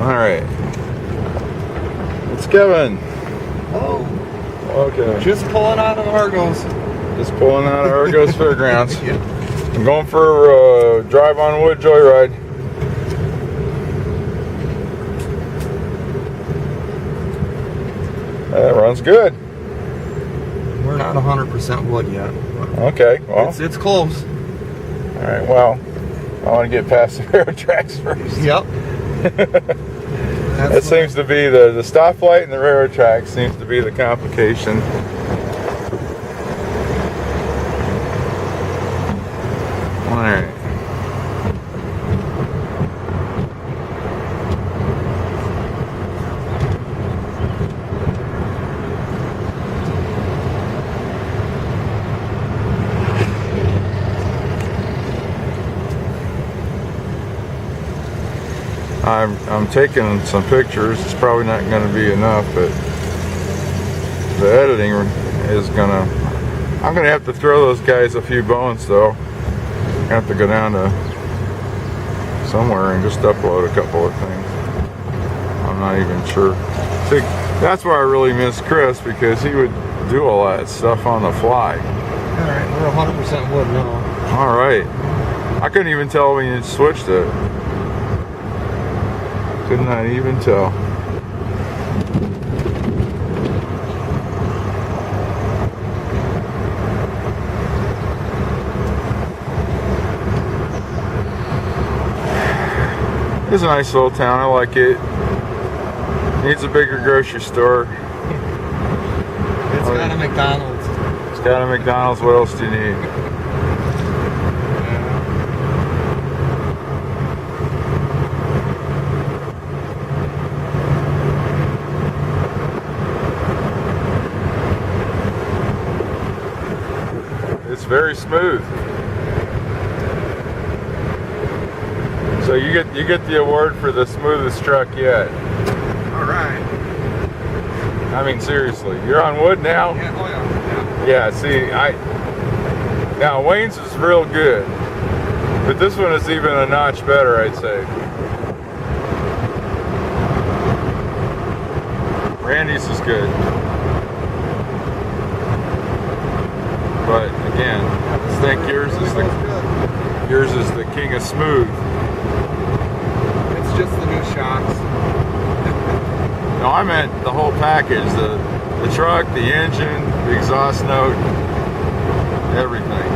Alright. It's Kevin. Oh. Okay. Just pulling out of Argos. Just pulling out of Argos Fairgrounds. Yeah. I'm going for a drive on wood joyride. That runs good. We're not 100% wood yet. Okay, well. It's close. Alright, well. I want to get past the railroad tracks first. Yep. That seems to be the stoplight and the railroad track seems to be the complication. Alright. I'm taking some pictures. It's probably not going to be enough, but the editing is I'm going to have to throw those guys a few bones though. I have to go down to somewhere and just upload a couple of things. I'm not even sure. See, that's why I really miss Chris, because he would do all that stuff on the fly. Alright, we're 100% wood now. Alright. I couldn't even tell when you switched it. Could not even tell. It's a nice little town. I like it. Needs a bigger grocery store. It's got a McDonald's. It's got a McDonald's. What else do you need? It's very smooth. So you get the award for the smoothest truck yet. All right. I mean, seriously, you're on wood now. Yeah. Oh yeah. Yeah. See, now Wayne's is real good, but this one is even a notch better, I'd say. Randy's is good. But again, I think yours is the king of smooth. It's just the new shocks. No, I meant the whole package: the truck, the engine, the exhaust note, everything.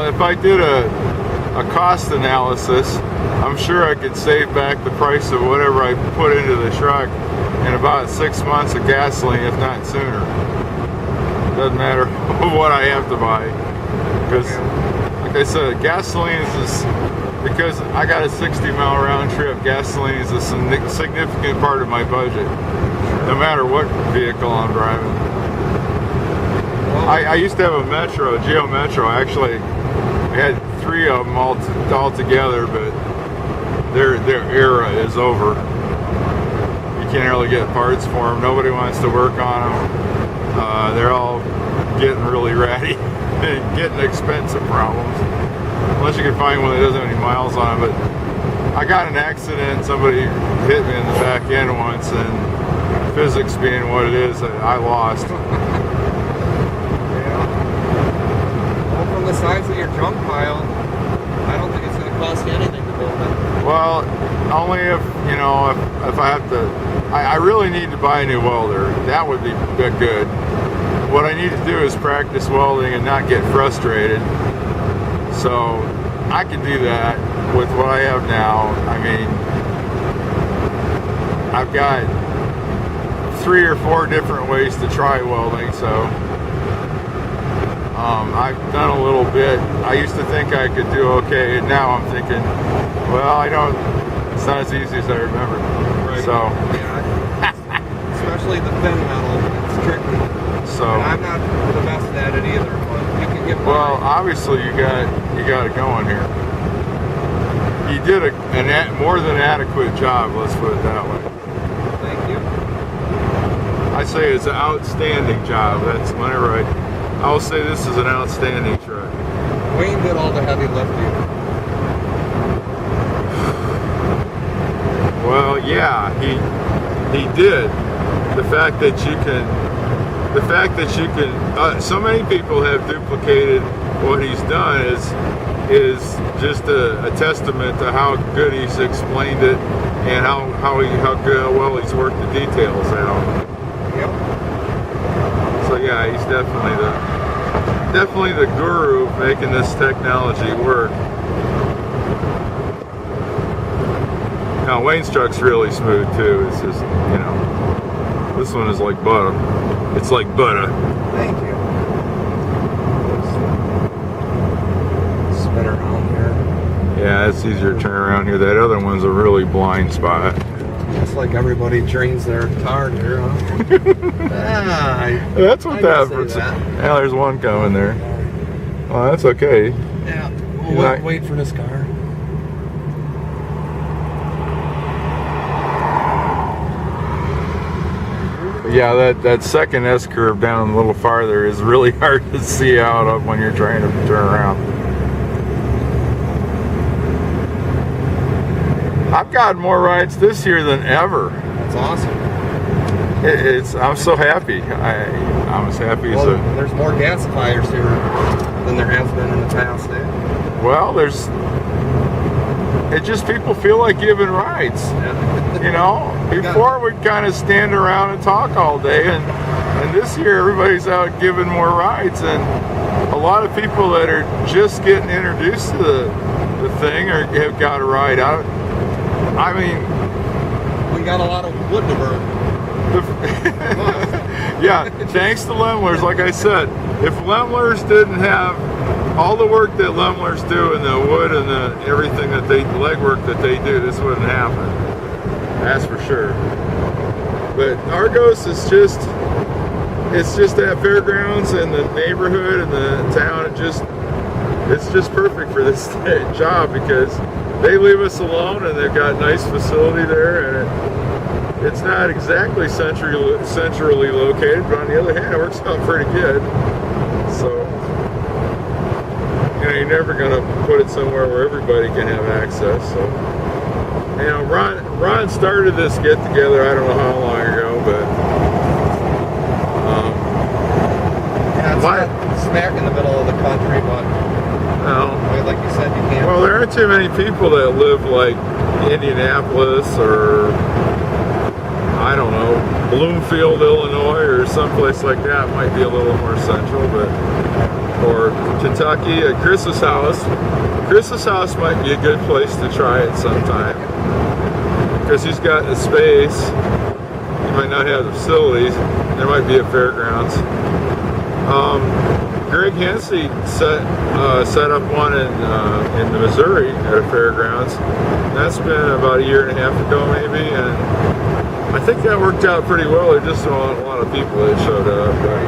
If I did a cost analysis, I'm sure I could save back the price of whatever I put into the truck in about 6 months of gasoline, if not sooner. Doesn't matter what I have to buy, because like I said, gasoline is because I got a 60-mile round trip. Gasoline is a significant part of my budget, no matter what vehicle I'm driving. I used to have a Geo Metro. Actually, I had 3 of them all together, but their era is over. You can't really get parts for them. Nobody wants to work on them. They're all getting really ratty and getting expensive problems. Unless you can find one that doesn't have any miles on it. But I got in an accident. Somebody hit me in the back end once, and physics being what it is, I lost. The size of your junk pile, I don't think it's going to cost you anything to build it. Well, only if I have to. I really need to buy a new welder. That would be good. What I need to do is practice welding and not get frustrated. So I can do that with what I have now. I mean, I've got 3 or 4 different ways to try welding, so I've done a little bit. I used to think I could do okay, and now I'm thinking, well, it's not as easy as I remember. Right. So, yeah. Especially the thin metal, it's tricky. So, and I'm not the best at it either, but you can get by. Well, obviously you got it going here. You did a more than adequate job. Let's put it that way. Thank you. I say it's an outstanding job. That's whenever I'll say this is an outstanding truck. Wayne did all the heavy lifting. Well, yeah, he did. The fact that you can, so many people have duplicated what he's done is just a testament to how good he's explained it and how well he's worked the details out. Yep. So yeah, he's definitely the guru of making this technology work. Now Wayne's truck's really smooth too. It's just, this one is like butter. It's like butter. Thank you. Spin around here. Yeah, it's easier to turn around here. That other one's a really blind spot. It's like everybody drains their car here, huh? That's what I that can for. say that. Yeah, there's one coming there. Oh, that's okay. Yeah. We'll wait for this car. Yeah, that second S curve down a little farther is really hard to see out of when you're trying to turn around. I've gotten more rides this year than ever. That's awesome. I'm so happy. I'm as happy as there's more gasifiers here than there has been in the past. Well, it just people feel like giving rides. Yeah. Before we'd kind of stand around and talk all day, and this year everybody's out giving more rides, and a lot of people that are just getting introduced to the thing have got a ride out. I mean, we got a lot of wood to burn. Yeah, thanks to Lemler's. Like I said, if Lemler's didn't have all the work that Lemler's do and the wood and everything the legwork that they do, this wouldn't happen. That's for sure. But Argos is just that fairgrounds and the neighborhood and the town. It's just perfect for this job because they leave us alone and they've got nice facility there, and it's not exactly centrally located, but on the other hand, it works out pretty good. So, you're never going to put it somewhere where everybody can have access. So, Ron started this get together, I don't know how long ago, but it's not smack in the middle of the country, but like you said, you can't. Well, there aren't too many people that live like Indianapolis or I don't know, Bloomfield, Illinois, or someplace like that. Might be a little more central, or Kentucky. At Chris's house might be a good place to try it sometime because he's got the space. He might not have the facilities. There might be a fairgrounds. Greg Hensey set up one in the Missouri at a fairgrounds. That's been about a year and a half ago, maybe, and I think that worked out pretty well. There just weren't a lot of people that showed up. But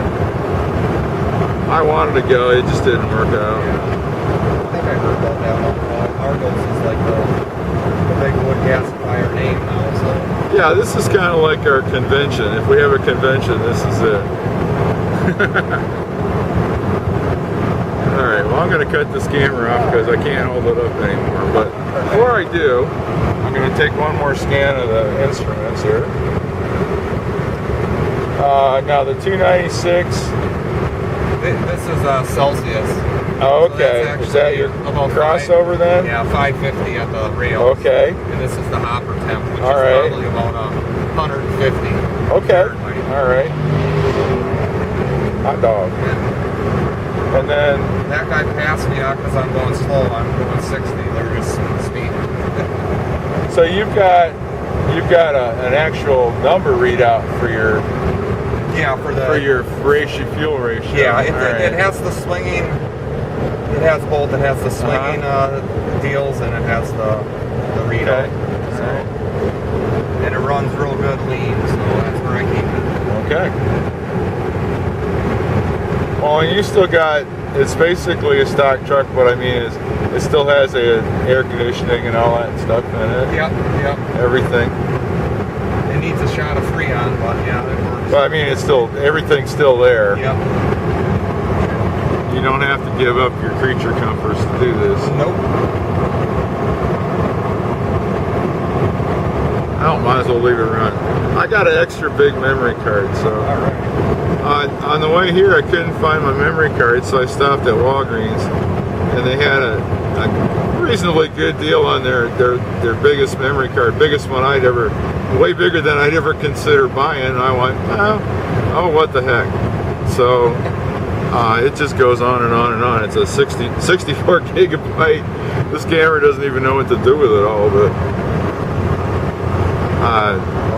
I wanted to go, it just didn't work out. I think I heard about that one. Argos is like the big wood gasifier name now. So. Yeah, this is kind of like our convention. If we have a convention, this is it. Alright, well I'm going to cut this camera off because I can't hold it up anymore. But before I do, I'm going to take one more scan of the instruments here. Now the 296. This is Celsius. Oh, okay. So is that your crossover then? Yeah, 550 at the rail. Okay. And this is the hopper temp, which All is right. probably about 150. Okay. All right. Hot dog. And then that guy passed me out because I'm going slow. I'm going 60. They're just speeding. So you've got an actual number readout for your fuel ratio. Yeah, it has the swinging. It has both. It has the swinging deals and it has the readout. Okay. So, and it runs real good lean, so that's where I keep it. Okay. Well, and you still got it's basically a stock truck. What I mean is, it still has a air conditioning and all that stuff in it. Yep. Everything. It needs a shot of Freon, but yeah, it works. But I mean, it's still, everything's still there. Yep. You don't have to give up your creature comforts to do this. Nope. I might as well leave it run. I got an extra big memory card, so. All right. On the way here, I couldn't find my memory card, so I stopped at Walgreens, and they had a reasonably good deal on their biggest memory card, biggest one I'd ever, way bigger than I'd ever consider buying. And I went, oh, what the heck? So it just goes on and on and on. It's a 64 gigabyte. This camera doesn't even know what to do with it all, but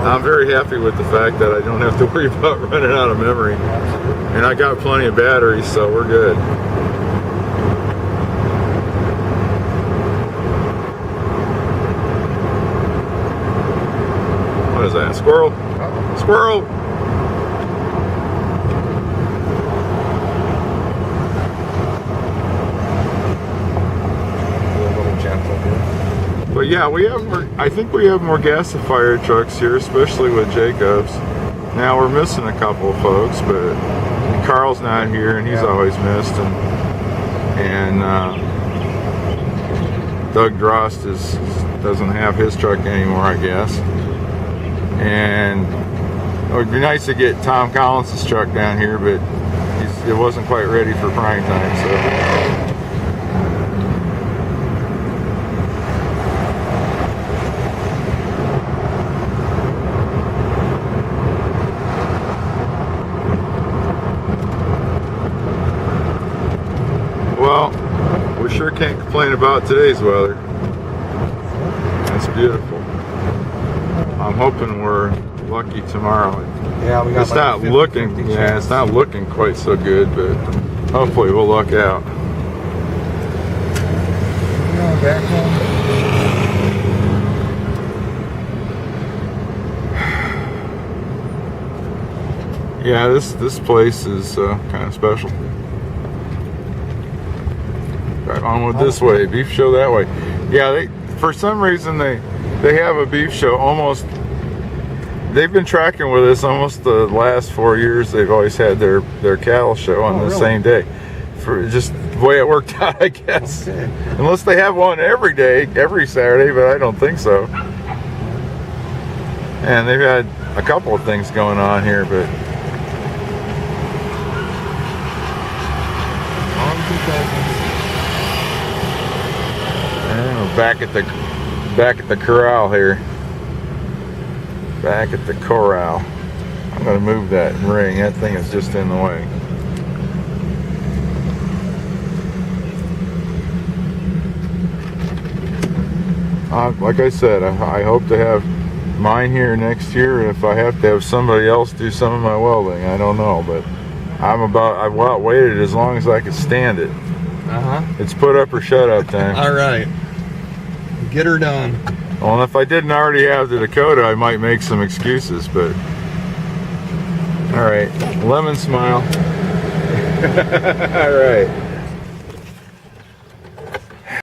I'm very happy with the fact that I don't have to worry about running out of memory. And I got plenty of batteries, so we're good. What is that? Squirrel? Uh-oh. Squirrel! A little gentle here. But yeah, we have more, I think we have more gasifier trucks here, especially with Jacobs. Now we're missing a couple of folks, but Carl's not here, and he's always missed, and Doug Drost doesn't have his truck anymore, I guess. And it would be nice to get Tom Collins' truck down here, but it wasn't quite ready for prime time, so. Well, we sure can't complain about today's weather. It's beautiful. I'm hoping we're lucky tomorrow. Yeah, we got It's not looking, yeah, it's not looking quite so good, but hopefully we'll luck out. Going back home. Yeah, this place is kind of special. Right on with this way, beef show that way. Yeah, for some reason they have a beef show almost. They've been tracking with us almost the last 4 years. They've always had their cattle show on the same day, for just the way it worked out, I guess. Okay. Unless they have one every day, every Saturday, but I don't think so. And they've had a couple of things going on here, but. Back at the corral here. Back at the corral. I'm gonna move that ring. That thing is just in the way. Like I said, I hope to have mine here next year. If I have to have somebody else do some of my welding, I don't know, but I've waited as long as I could stand it. It's put up or shut up time. All right. Get her done. Well, and if I didn't already have the Dakota, I might make some excuses, but. All right. Lemon smile. All right.